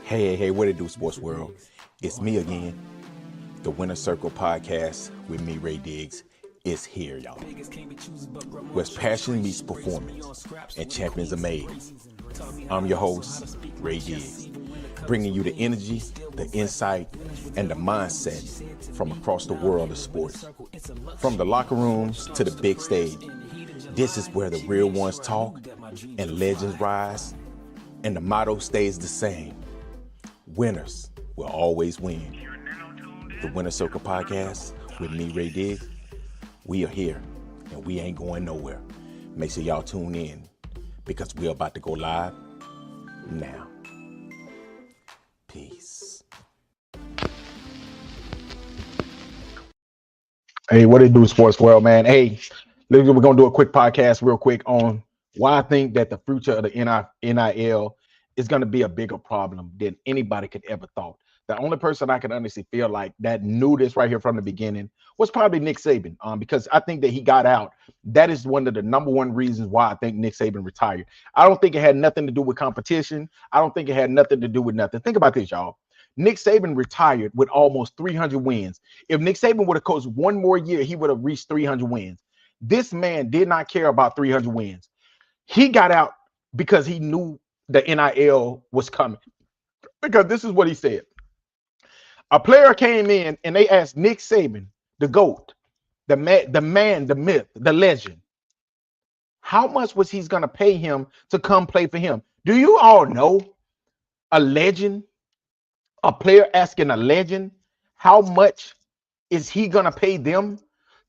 Hey, what it do, sports world? It's me again. The Winner Circle podcast with me, Ray Diggs, is here, y'all. Where passion meets performance and champions are made. I'm your host, Ray Diggs, bringing you the energy, the insight, and the mindset from across the world of sports. From the locker rooms to the big stage, this is where the real ones talk and legends rise, and the motto stays the same. Winners will always win. The Winner Circle podcast with me, Ray Diggs. We are here and we ain't going nowhere. Make sure y'all tune in because we're about to go live now. Peace. Hey, what it do, sports world, man? Hey, we're going to do a quick podcast real quick on why I think that the future of the NIL is going to be a bigger problem than anybody could ever thought. The only person I can honestly feel like that knew this right here from the beginning was probably Nick Saban, because I think that he got out. That is one of the number one reasons why I think Nick Saban retired. I don't think it had nothing to do with competition. I don't think it had nothing to do with nothing. Think about this, y'all. Nick Saban retired with almost 300 wins. If Nick Saban would have coached one more year, he would have reached 300 wins. This man did not care about 300 wins. He got out because he knew the NIL was coming. Because this is what he said. A player came in and they asked Nick Saban, the GOAT, the man, the myth, the legend, how much was he going to pay him to come play for him? Do you all know a legend, a player asking a legend, how much is he going to pay them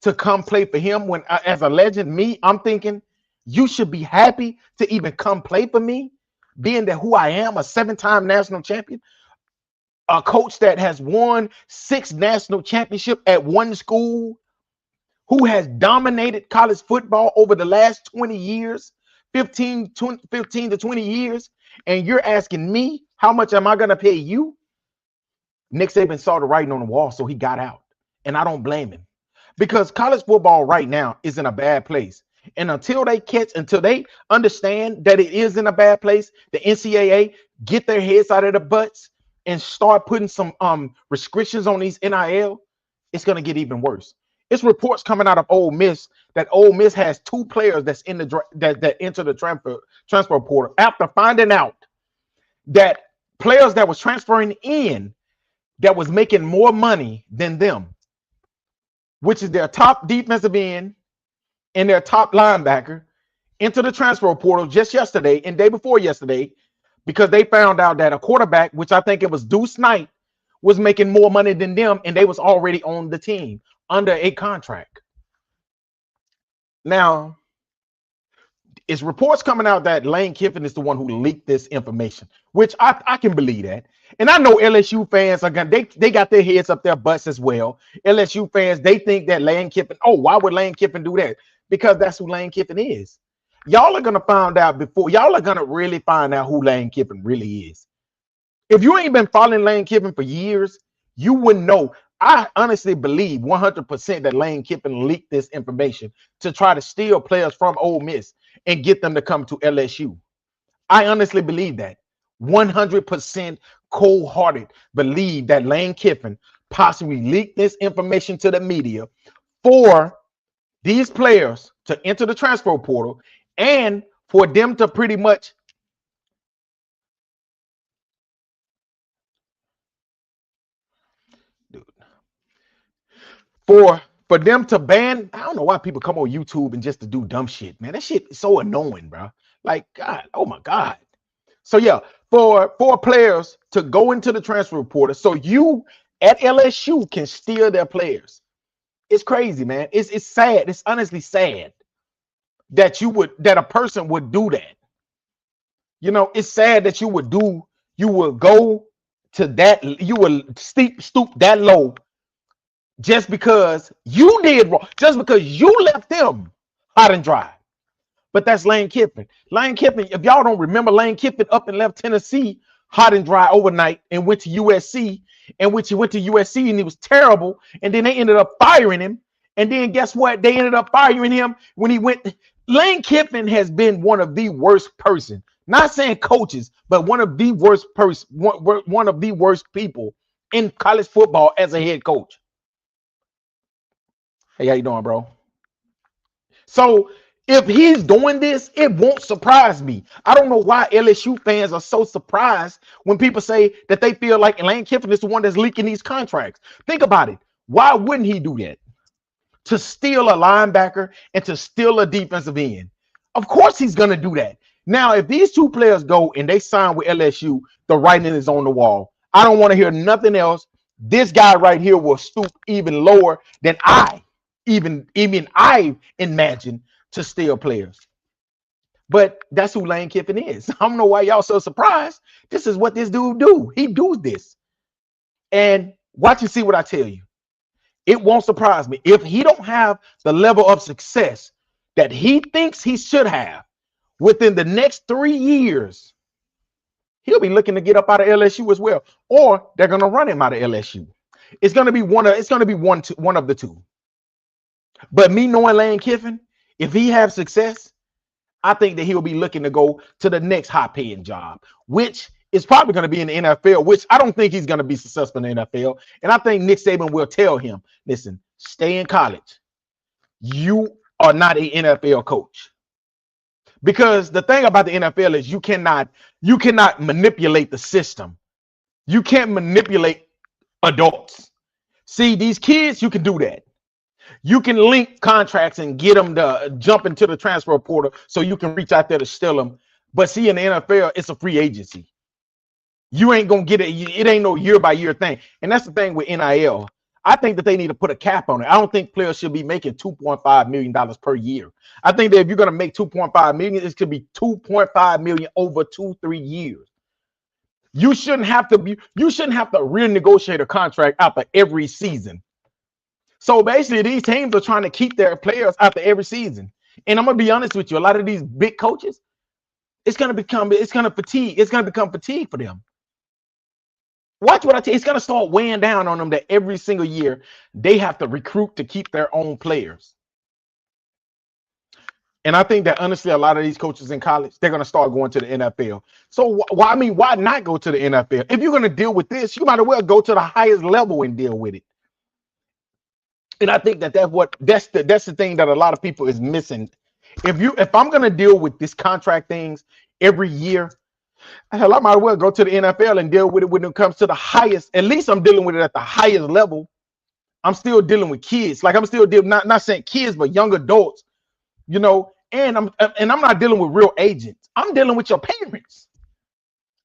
to come play for him? When as a legend, I'm thinking you should be happy to even come play for me, being that who I am, a 7-time national champion, a coach that has won 6 national championships at one school, who has dominated college football over the last 20 years, 15 to 20 years, and you're asking me, how much am I going to pay you? Nick Saban saw the writing on the wall, so he got out, and I don't blame him, because college football right now is in a bad place. And until they understand that it is in a bad place, the NCAA get their heads out of the butts and start putting some restrictions on these NIL, it's going to get even worse. It's reports coming out of Ole Miss that Ole Miss has 2 players that's in the that enter the transfer portal after finding out that players that was transferring in that was making more money than them, which is their top defensive end and their top linebacker, into the transfer portal just yesterday and day before yesterday, because they found out that a quarterback, which I think it was Deuce Knight, was making more money than them, and they was already on the team under a contract. Now, it's reports coming out that Lane Kiffin is the one who leaked this information, which I can believe that. And I know LSU fans are gonna they got their heads up their butts as well. LSU fans, they think that Lane Kiffin, why would Lane Kiffin do that? Because that's who Lane Kiffin is. Y'all are gonna find out y'all are gonna really find out who Lane Kiffin really is. If you ain't been following Lane Kiffin for years, you wouldn't know. I honestly believe 100% that Lane Kiffin leaked this information to try to steal players from Ole Miss and get them to come to LSU. I honestly believe that. 100% cold-hearted believe that Lane Kiffin possibly leaked this information to the media for these players to enter the transfer portal and for them to pretty much for them to ban. I don't know why people come on YouTube and just to do dumb shit, man. That shit is so annoying, bro. Like, God, oh my God. So yeah, for players to go into the transfer portal, so you at LSU can steal their players. It's crazy, man. It's sad. It's honestly sad that a person would do that. You know, it's sad that you would go to that, you would stoop that low just because you did wrong, just because you left them hot and dry. But that's Lane Kiffin. Lane Kiffin, if y'all don't remember, Lane Kiffin up and left Tennessee hot and dry overnight and went to USC, and which he went to USC and he was terrible. And then they ended up firing him. And then guess what? They ended up firing him when he went Lane Kiffin has been one of the worst person, not saying coaches, but one of the worst one of the worst people in college football as a head coach. Hey, how you doing, bro? So if he's doing this, it won't surprise me. I don't know why LSU fans are so surprised when people say that they feel like Lane Kiffin is the one that's leaking these contracts. Think about it. Why wouldn't he do that? To steal a linebacker and to steal a defensive end. Of course he's going to do that. Now, if these two players go and they sign with LSU, the writing is on the wall. I don't want to hear nothing else. This guy right here will stoop even lower than I imagine to steal players. But that's who Lane Kiffin is. I don't know why y'all so surprised. This is what this dude do. He does this. And watch and see what I tell you. It won't surprise me if he don't have the level of success that he thinks he should have within the next 3 years. He'll be looking to get up out of LSU as well, or they're going to run him out of LSU. It's going to be one of the two. But me knowing Lane Kiffin, if he has success, I think that he'll be looking to go to the next high-paying job, which is probably going to be in the NFL, which I don't think he's going to be successful in the NFL. And I think Nick Saban will tell him, listen, stay in college. You are not an NFL coach. Because the thing about the NFL is you cannot manipulate the system. You can't manipulate adults. See, these kids, you can do that. You can link contracts and get them to jump into the transfer portal so you can reach out there to steal them. But see, in the NFL, it's a free agency. You ain't going to get it. It ain't no year by year thing. And that's the thing with NIL. I think that they need to put a cap on it. I don't think players should be making $2.5 million per year. I think that if you're going to make $2.5 million, it could be $2.5 million over 2-3 years. You shouldn't have to renegotiate a contract after every season. So basically, these teams are trying to keep their players after every season. And I'm gonna be honest with you, a lot of these big coaches, it's gonna become fatigue for them. Watch what I tell you. It's gonna start weighing down on them that every single year they have to recruit to keep their own players. And I think that honestly, a lot of these coaches in college, they're gonna start going to the NFL. So why not go to the NFL? If you're gonna deal with this, you might as well go to the highest level and deal with it. And I think that's the thing that a lot of people is missing. If I'm gonna deal with this contract things every year, hell, I might as well go to the NFL and deal with it when it comes to the highest. At least I'm dealing with it at the highest level. I'm still dealing with kids. Like I'm still dealing, not saying kids, but young adults, you know, and I'm not dealing with real agents. I'm dealing with your parents.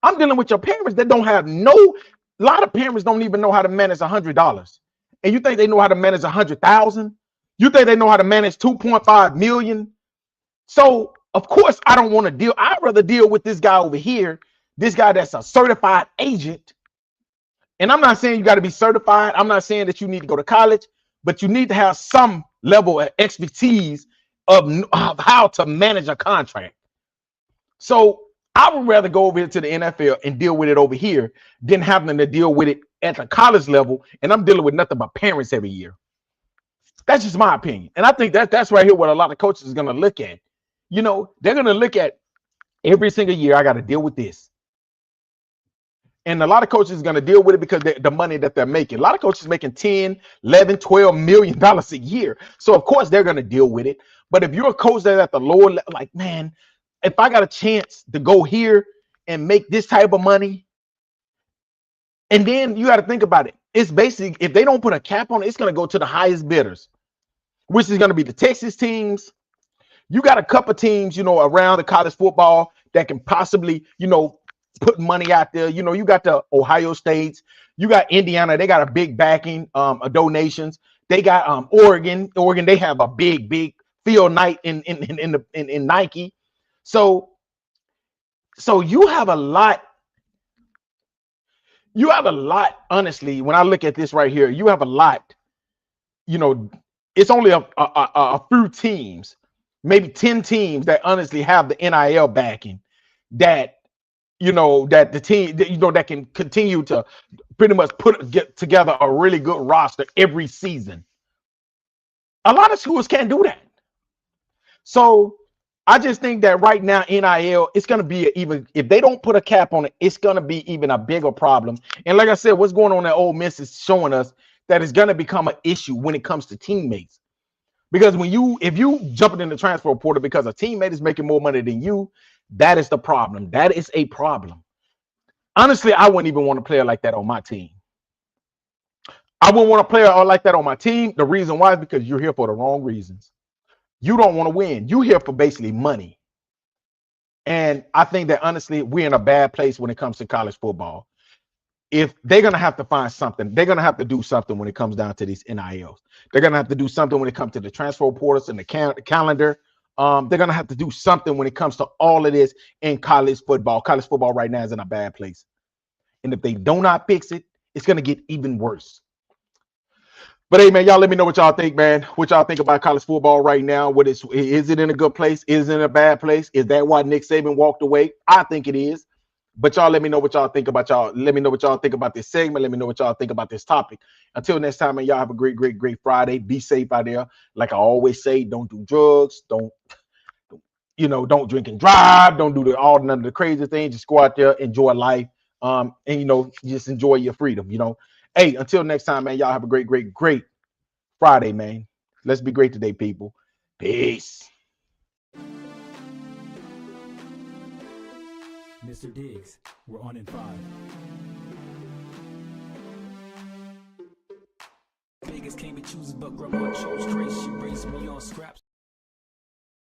I'm dealing with your parents that don't have a lot of parents don't even know how to manage $100. And you think they know how to manage 100,000? You think they know how to manage 2.5 million? So of course I don't want to deal. I'd rather deal with this guy over here, this guy that's a certified agent. And I'm not saying you got to be certified. I'm not saying that you need to go to college, but you need to have some level of expertise of how to manage a contract. So I would rather go over here to the NFL and deal with it over here than having to deal with it at the college level. And I'm dealing with nothing but parents every year. That's just my opinion. And I think that's right here what a lot of coaches are going to look at. You know, they're going to look at every single year. I got to deal with this. And a lot of coaches are going to deal with it because the money that they're making. A lot of coaches making 10, 11, 12 million dollars a year. So of course they're going to deal with it. But if you're a coach that's at the lower level, like, man, if I got a chance to go here and make this type of money, and then you got to think about it. It's basically, if they don't put a cap on it, it's going to go to the highest bidders, which is going to be the Texas teams. You got a couple teams, you know, around the college football that can possibly, you know, put money out there. You know, you got the Ohio States, you got Indiana. They got a big backing of donations. They got Oregon. They have a big field night in Nike. So you have a lot. You have a lot, honestly. When I look at this right here, you have a lot. You know, it's only a few teams, maybe 10 teams that honestly have the NIL backing that, you know, that the team, you know, that can continue to pretty much get together a really good roster every season. A lot of schools can't do that. So I just think that right now, NIL, it's going to be even, if they don't put a cap on it, it's going to be even a bigger problem. And like I said, what's going on at Ole Miss is showing us that it's going to become an issue when it comes to teammates. Because if you jumping in the transfer portal because a teammate is making more money than you, that is the problem. That is a problem. Honestly, I wouldn't even want a player like that on my team. I wouldn't want a player like that on my team. The reason why is because you're here for the wrong reasons. You don't want to win. You're here for basically money. And I think that honestly, we're in a bad place when it comes to college football. If they're going to have to find something, they're going to have to do something when it comes down to these NILs. They're going to have to do something when it comes to the transfer portals and the calendar. They're going to have to do something when it comes to all of this in college football. College football right now is in a bad place. And if they do not fix it, it's going to get even worse. But hey, man, y'all let me know what y'all think, man. What y'all think about college football right now? Is it in a good place? Is it in a bad place? Is that why Nick Saban walked away? I think it is. But y'all let me know what y'all think about y'all. Let me know what y'all think about this segment. Let me know what y'all think about this topic. Until next time, man, y'all have a great, great, great Friday. Be safe out there. Like I always say, don't do drugs. Don't drink and drive. Don't do none of the crazy things. Just go out there, enjoy life. And just enjoy your freedom. Hey, until next time, man, y'all have a great, great, great Friday, man. Let's be great today, people. Peace. Mr. Diggs, we're on in 5. Vegas can't be choosers, but grandma chose trace. She raised me on scraps.